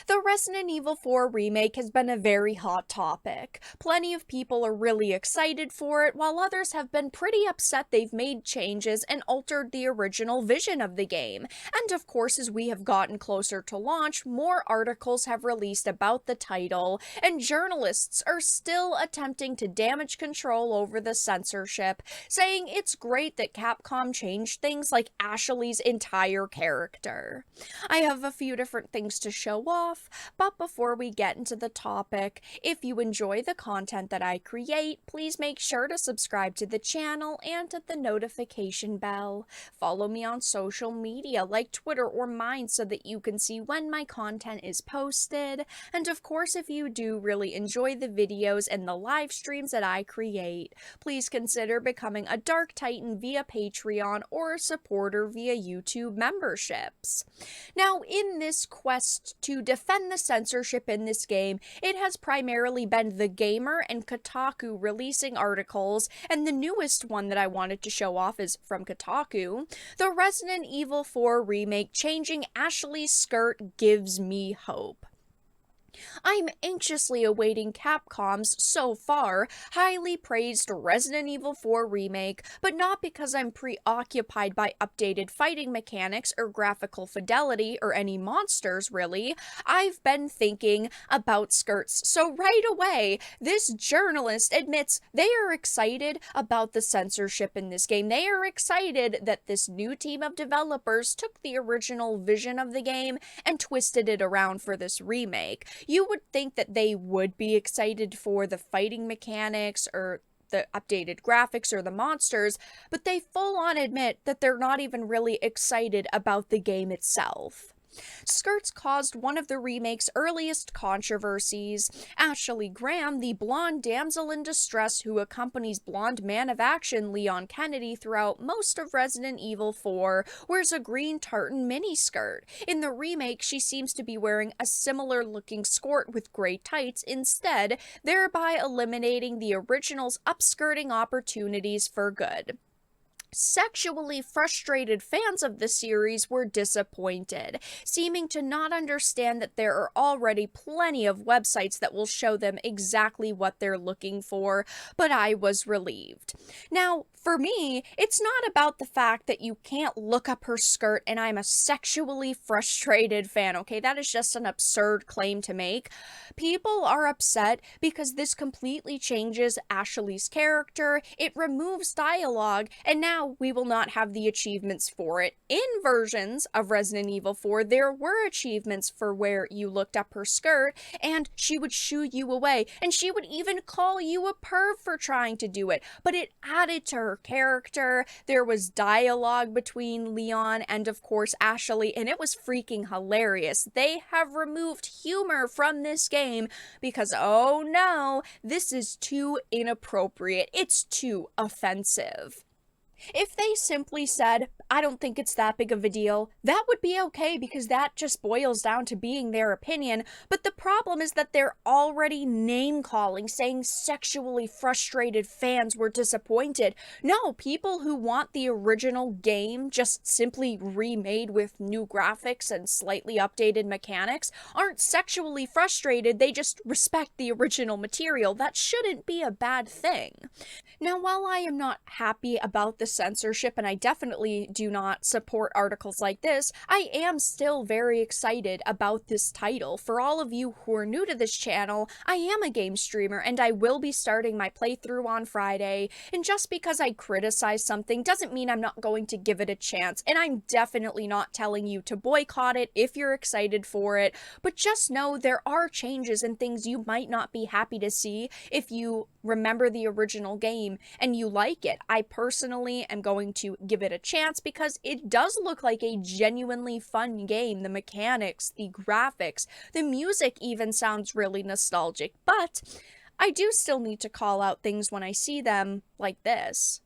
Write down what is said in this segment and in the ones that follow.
The Resident Evil 4 remake has been a very hot topic. Plenty of people are really excited for it, while others have been pretty upset they've made changes and altered the original vision of the game. And of course, as we have gotten closer to launch, more articles have released about the title, and journalists are still attempting to damage control over the censorship, saying it's great that Capcom changed things like Ashley's entire character. I have a few different things to show off, but before we get into the topic, if you enjoy the content that I create, please make sure to subscribe to the channel and hit the notification bell. Follow me on social media like Twitter or mine so that you can see when my content is posted. And of course, if you do really enjoy the videos and the live streams that I create, please consider becoming a Dark Titan via Patreon or a supporter via YouTube memberships. Now, in this quest to defend the censorship in this game, it has primarily been The Gamer and Kotaku releasing articles, and the newest one that I wanted to show off is from Kotaku. The Resident Evil 4 remake changing Ashley's skirt gives me hope. I'm anxiously awaiting Capcom's, so far, highly praised Resident Evil 4 remake, but not because I'm preoccupied by updated fighting mechanics or graphical fidelity or any monsters, really. I've been thinking about skirts. So right away, this journalist admits they are excited about the censorship in this game. They are excited that this new team of developers took the original vision of the game and twisted it around for this remake. You would think that they would be excited for the fighting mechanics or the updated graphics or the monsters, but they full on admit that they're not even really excited about the game itself. Skirts caused one of the remake's earliest controversies. Ashley Graham, the blonde damsel in distress who accompanies blonde man of action Leon Kennedy throughout most of Resident Evil 4, wears a green tartan miniskirt. In the remake, she seems to be wearing a similar looking skirt with gray tights instead, thereby eliminating the original's upskirting opportunities for good. Sexually frustrated fans of the series were disappointed, seeming to not understand that there are already plenty of websites that will show them exactly what they're looking for, but I was relieved. Now, for me, it's not about the fact that you can't look up her skirt and I'm a sexually frustrated fan, okay? That is just an absurd claim to make. People are upset because this completely changes Ashley's character, it removes dialogue, and now we will not have the achievements for it. In versions of Resident Evil 4, there were achievements for where you looked up her skirt and she would shoo you away, and she would even call you a perv for trying to do it, but it added to her character. There was dialogue between Leon and of course Ashley, and it was freaking hilarious. They have removed humor from this game because, oh no, this is too inappropriate. It's too offensive. If they simply said, I don't think it's that big of a deal, that would be okay because that just boils down to being their opinion, but the problem is that they're already name-calling, saying sexually frustrated fans were disappointed. No, people who want the original game just simply remade with new graphics and slightly updated mechanics aren't sexually frustrated, they just respect the original material. That shouldn't be a bad thing. Now, while I am not happy about the censorship, and I definitely do not support articles like this, I am still very excited about this title. For all of you who are new to this channel, I am a game streamer and I will be starting my playthrough on Friday, and just because I criticize something doesn't mean I'm not going to give it a chance, and I'm definitely not telling you to boycott it if you're excited for it, but just know there are changes and things you might not be happy to see if you remember the original game and you like it. I personally am going to give it a chance because it does look like a genuinely fun game. The mechanics, the graphics, the music even sounds really nostalgic, but I do still need to call out things when I see them like this.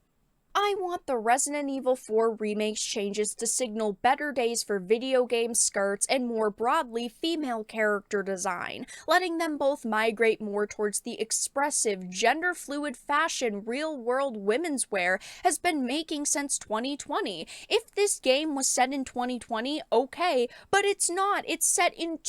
I want the Resident Evil 4 remake's changes to signal better days for video game skirts and more broadly female character design, letting them both migrate more towards the expressive, gender-fluid fashion real-world women's wear has been making since 2020. If this game was set in 2020, okay, but it's not. It's set in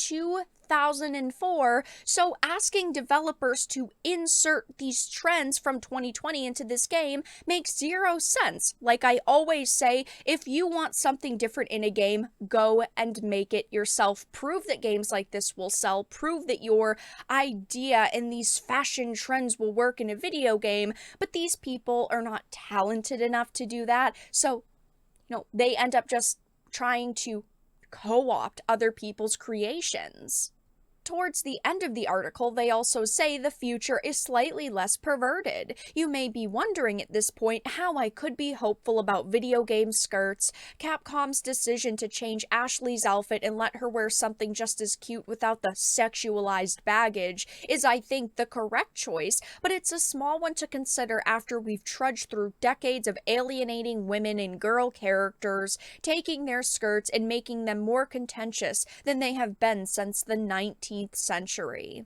2004, so asking developers to insert these trends from 2020 into this game makes zero sense. Like I always say, if you want something different in a game, go and make it yourself. Prove that games like this will sell. Prove that your idea and these fashion trends will work in a video game, but these people are not talented enough to do that, so they end up just trying to co-opt other people's creations. Towards the end of the article, they also say the future is slightly less perverted. You may be wondering at this point how I could be hopeful about video game skirts. Capcom's decision to change Ashley's outfit and let her wear something just as cute without the sexualized baggage is, I think, the correct choice, but it's a small one to consider after we've trudged through decades of alienating women and girl characters, taking their skirts and making them more contentious than they have been since the 19th century.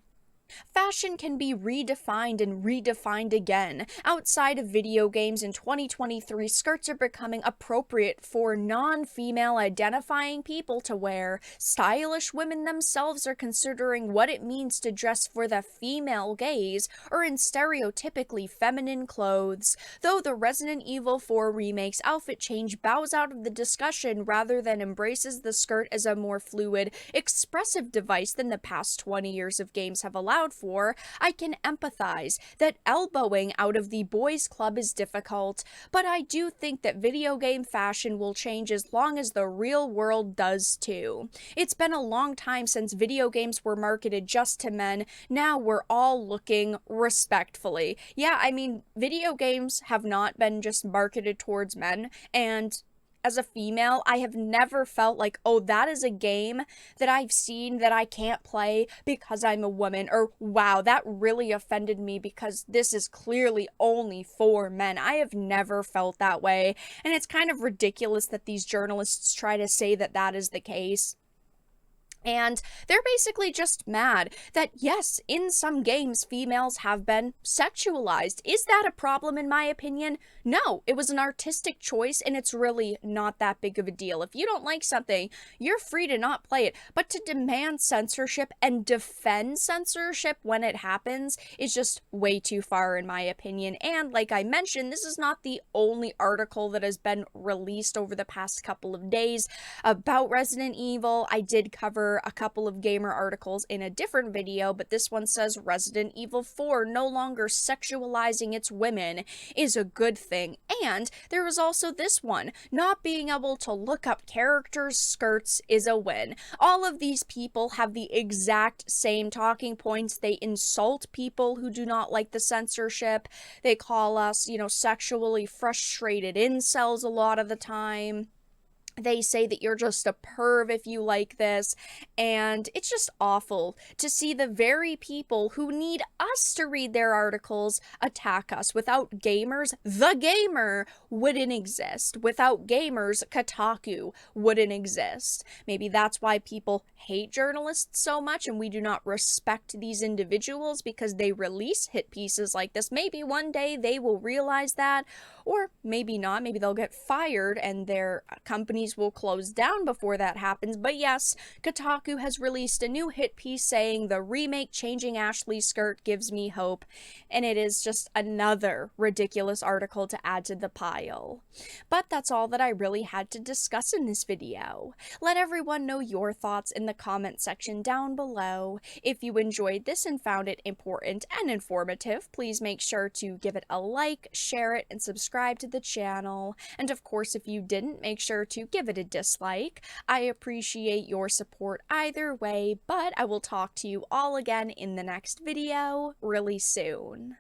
Fashion can be redefined and redefined again. Outside of video games in 2023, skirts are becoming appropriate for non-female identifying people to wear. Stylish women themselves are considering what it means to dress for the female gaze or in stereotypically feminine clothes. Though the Resident Evil 4 remake's outfit change bows out of the discussion rather than embraces the skirt as a more fluid, expressive device than the past 20 years of games have allowed for, I can empathize that elbowing out of the boys' club is difficult, but I do think that video game fashion will change as long as the real world does too. It's been a long time since video games were marketed just to men. Now we're all looking respectfully. Yeah, I mean, video games have not been just marketed towards men, and as a female, I have never felt like, oh, that is a game that I've seen that I can't play because I'm a woman, or wow, that really offended me because this is clearly only for men. I have never felt that way, and it's kind of ridiculous that these journalists try to say that that is the case. And they're basically just mad that, yes, in some games, females have been sexualized. Is that a problem, in my opinion? No, it was an artistic choice, and it's really not that big of a deal. If you don't like something, you're free to not play it. But to demand censorship and defend censorship when it happens is just way too far, in my opinion. And like I mentioned, this is not the only article that has been released over the past couple of days about Resident Evil. I did cover a couple of gamer articles in a different video, but this one says Resident Evil 4 no longer sexualizing its women is a good thing. And there is also this one, not being able to look up characters' skirts is a win. All of these people have the exact same talking points. They insult people who do not like the censorship. They call us, sexually frustrated incels a lot of the time. They say that you're just a perv if you like this, and it's just awful to see the very people who need us to read their articles attack us. Without gamers, the gamer wouldn't exist. Without gamers, Kotaku wouldn't exist. Maybe that's why people hate journalists so much, and we do not respect these individuals because they release hit pieces like this. Maybe one day they will realize that, or maybe not. Maybe they'll get fired and their companies will close down before that happens. But yes, Kotaku has released a new hit piece saying the remake changing Ashley's skirt gives me hope, and it is just another ridiculous article to add to the pile. But that's all that I really had to discuss in this video. Let everyone know your thoughts in the comment section down below. If you enjoyed this and found it important and informative, please make sure to give it a like, share it, and subscribe to the channel. And of course, if you didn't, make sure to give it a dislike. I appreciate your support either way, but I will talk to you all again in the next video really soon.